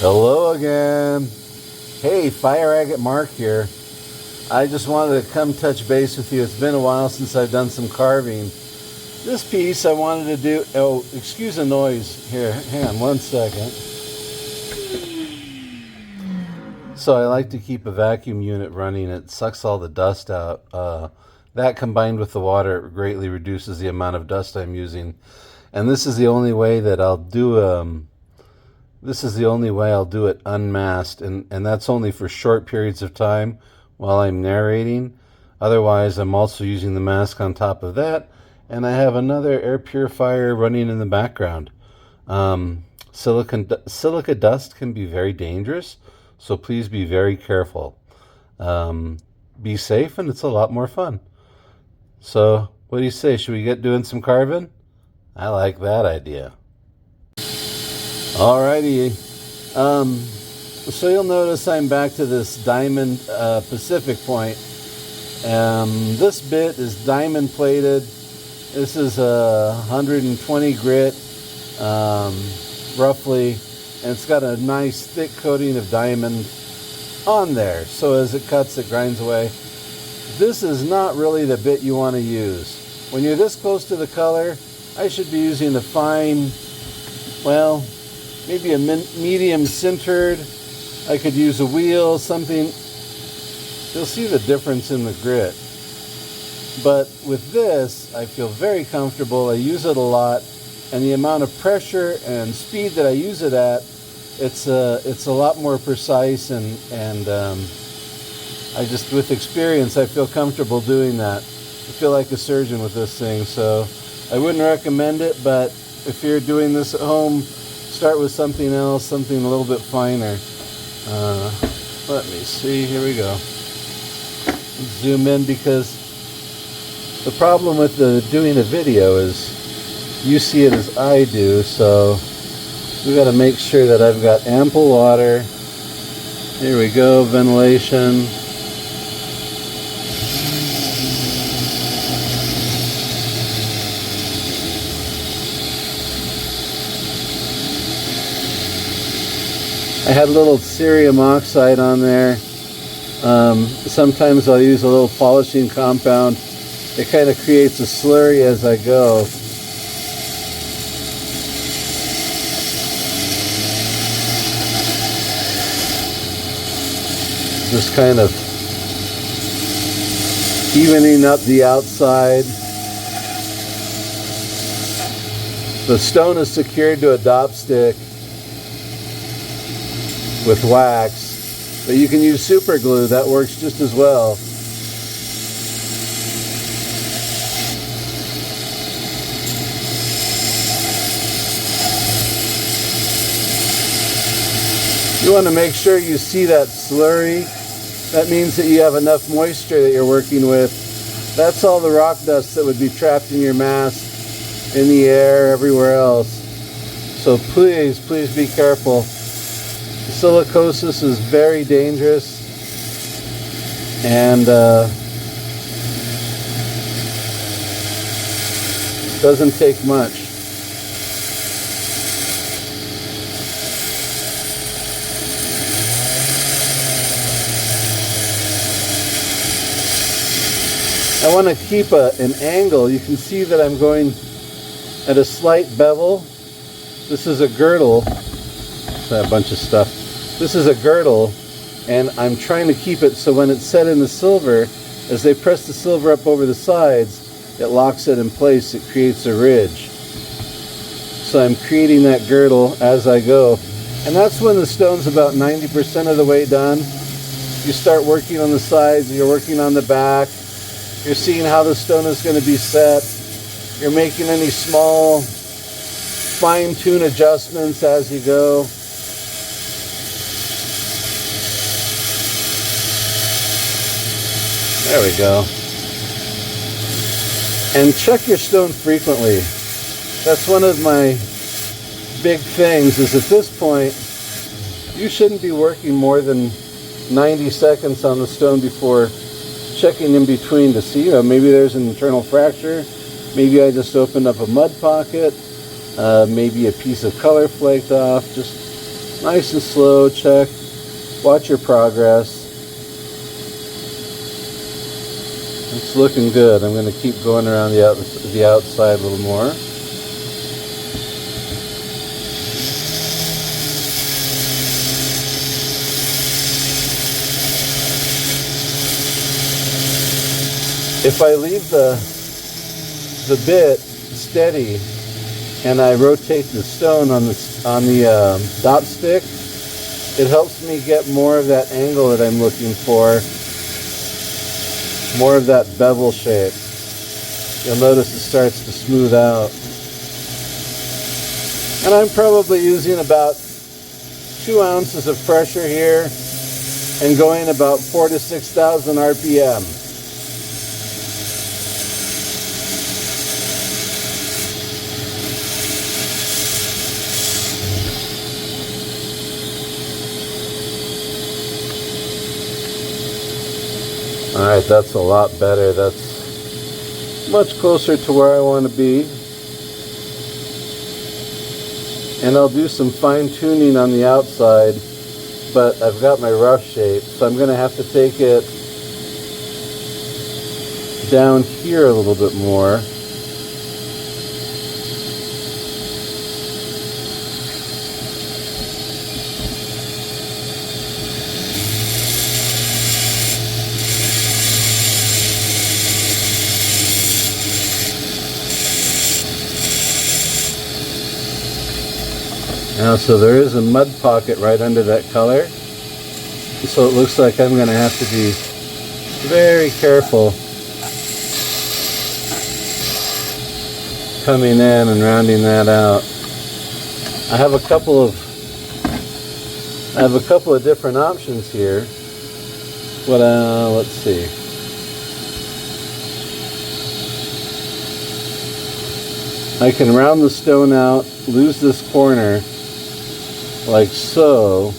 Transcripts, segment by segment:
Hello again. Hey, Fire Agate Mark here. I just wanted to come touch base with you. It's been a while since I've done some carving. This piece I wanted to do... Oh, excuse the noise. Here, hang on one second. So I like to keep a vacuum unit running. It sucks all the dust out. That combined with the water greatly reduces the amount of dust I'm using. And this is the only way that I'll do... This is the only way I'll do it unmasked, and that's only for short periods of time while I'm narrating. Otherwise, I'm also using the mask on top of that, and I have another air purifier running in the background. Silica dust can be very dangerous, so please be very careful. Be safe, and it's a lot more fun. So, what do you say? Should we get doing some carving? I like that idea. Alrighty, so you'll notice I'm back to this diamond Pacific point. This bit is diamond plated. This is a 120 grit, roughly, and it's got a nice thick coating of diamond on there. So as it cuts, it grinds away. This is not really the bit you want to use. When you're this close to the color, I should be using the fine, well, maybe a medium sintered. I could use a wheel, something. You'll see the difference in the grit. But with this, I feel very comfortable. I use it a lot, and the amount of pressure and speed that I use it at, it's a lot more precise, and I just, with experience, I feel comfortable doing that. I feel like a surgeon with this thing, so I wouldn't recommend it, but if you're doing this at home, start with something else, something a little bit finer. Let me see, here we go. Zoom in, because the problem with doing a video is you see it as I do, so we got to make sure that I've got ample water. Here we go, ventilation. I had a little cerium oxide on there. Sometimes I'll use a little polishing compound. It kind of creates a slurry as I go. Just kind of evening up the outside. The stone is secured to a dop stick with wax, but you can use super glue. That works just as well. You want to make sure you see that slurry. That means that you have enough moisture that you're working with. That's all the rock dust that would be trapped in your mask, in the air, everywhere else. So please be careful. Silicosis is very dangerous, and doesn't take much. I want to keep an angle. You can see that I'm going at a slight bevel. This is a girdle. A bunch of stuff. This is a girdle, and I'm trying to keep it so when it's set in the silver, as they press the silver up over the sides, it locks it in place. It creates a ridge. So I'm creating that girdle as I go. And that's when the stone's about 90% of the way done. You start working on the sides, you're working on the back, you're seeing how the stone is going to be set, you're making any small fine-tune adjustments as you go. There we go. And check your stone frequently. That's one of my big things, is at this point, you shouldn't be working more than 90 seconds on the stone before checking in between to see, maybe there's an internal fracture, maybe I just opened up a mud pocket, maybe a piece of color flaked off. Just Nice and slow, check. Watch your progress. It's looking good. I'm going to keep going around the outside a little more. If I leave the bit steady and I rotate the stone on the dot stick, it helps me get more of that angle that I'm looking for, more of that bevel shape. You'll notice it starts to smooth out. And I'm probably using about 2 ounces of pressure here and going about 4,000 to 6,000 RPM. Alright, that's a lot better. That's much closer to where I want to be. And I'll do some fine tuning on the outside, but I've got my rough shape, so I'm going to have to take it down here a little bit more. Now, so there is a mud pocket right under that color, so it looks like I'm going to have to be very careful coming in and rounding that out. I have a couple of different options here. Let's see. I can round the stone out, lose this corner like so,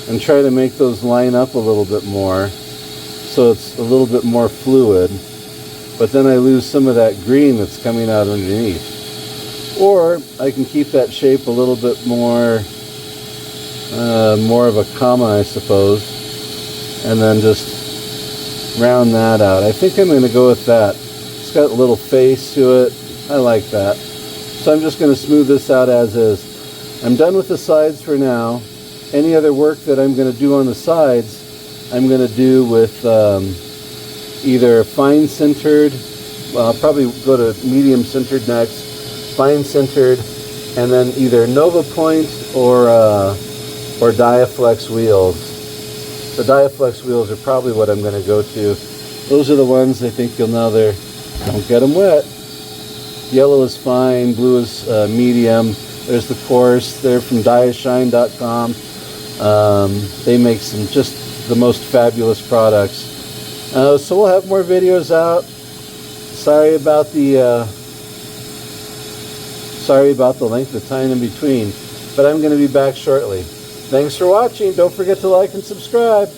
and try to make those line up a little bit more so it's a little bit more fluid, but then I lose some of that green that's coming out underneath. Or I can keep that shape a little bit more of a comma, I suppose, and then just round that out. I think I'm going to go with that. It's got a little face to it. I like that. So I'm just going to smooth this out as is. I'm done with the sides for now. Any other work that I'm going to do on the sides, I'm going to do with either fine centered, well, I'll probably go to medium centered next, fine centered, and then either Nova Point or Diaflex wheels. The Diaflex wheels are probably what I'm going to go to. Those are the ones I think you'll know they're, don't get them wet. Yellow is fine, blue is medium. There's the coarse. They're from diashine.com. They make some just the most fabulous products. So we'll have more videos out. Sorry about the length of time in between, but I'm going to be back shortly. Thanks for watching. Don't forget to like and subscribe.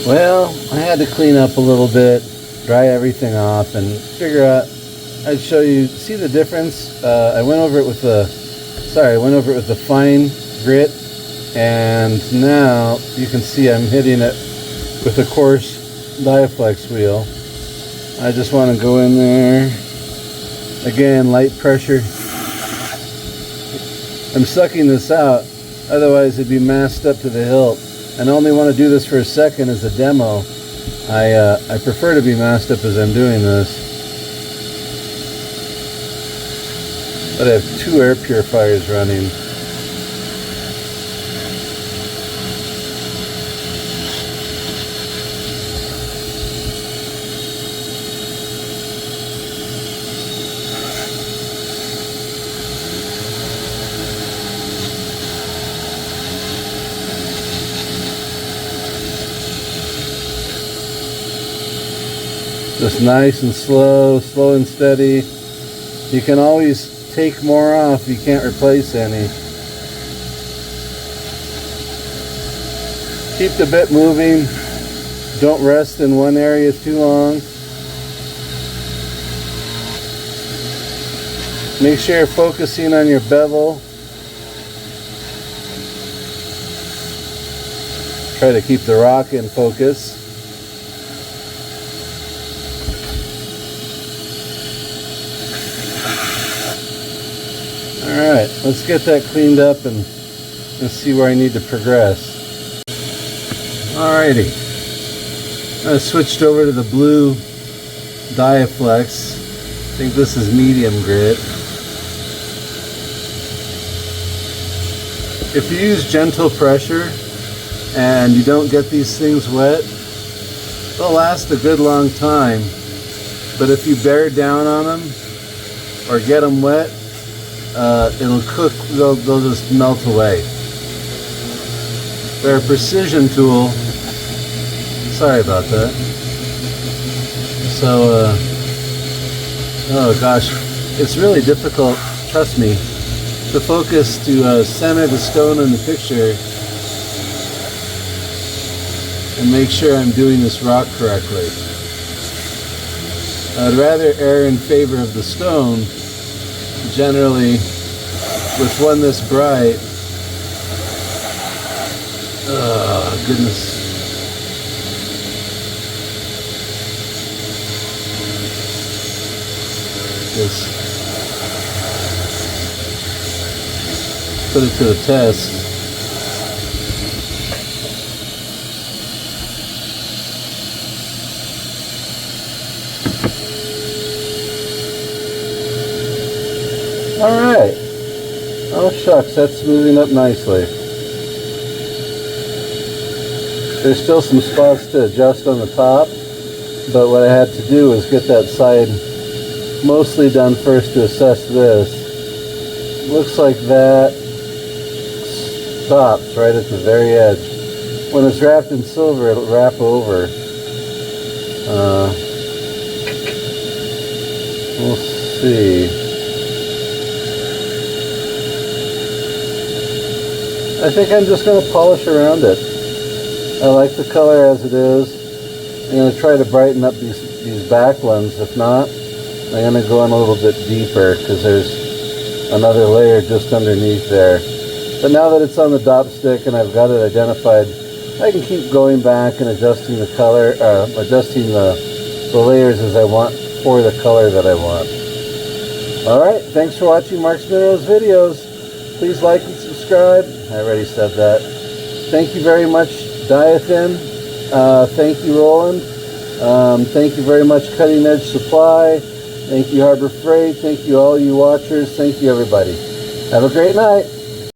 Well, I had to clean up a little bit, dry everything off, and figure out. I'd show you. See the difference? I went over it with the fine grit, and now you can see I'm hitting it with a coarse Diaflex wheel. I just want to go in there again, light pressure. I'm sucking this out, otherwise it'd be masked up to the hilt. And I only want to do this for a second as a demo. I prefer to be masked up as I'm doing this. But I have 2 air purifiers running. Just nice and slow and steady. You can always take more off, you can't replace any. Keep the bit moving. Don't rest in one area too long. Make sure you're focusing on your bevel. try to keep the rock in focus. Alright, let's get that cleaned up and see where I need to progress. Alrighty, I switched over to the blue Diaflex. I think this is medium grit. If you use gentle pressure and you don't get these things wet, they'll last a good long time. But if you bear down on them or get them wet, it'll cook, they'll just melt away. They're a precision tool. Sorry about that. So, oh gosh, it's really difficult, trust me, to focus to center the stone in the picture and make sure I'm doing this rock correctly. I'd rather err in favor of the stone. Generally, with one this bright, oh goodness. Just put it to the test. Alright. Oh shucks, that's smoothing up nicely. There's still some spots to adjust on the top, but what I had to do was get that side mostly done first to assess this. Looks like that stops right at the very edge. When it's wrapped in silver, it'll wrap over. We'll see. I think I'm just going to polish around it. I like the color as it is. I'm going to try to brighten up these back ones. If not, I'm going to go in a little bit deeper because there's another layer just underneath there. But now that it's on the dop stick and I've got it identified, I can keep going back and adjusting the color, adjusting the layers as I want for the color that I want. Alright, thanks for watching Mark's Minerals videos. Please like and subscribe. I already said that. Thank you very much, Diathin. Thank you, Roland. Thank you very much, Cutting Edge Supply. Thank you, Harbor Freight. Thank you, all you watchers. Thank you, everybody. Have a great night.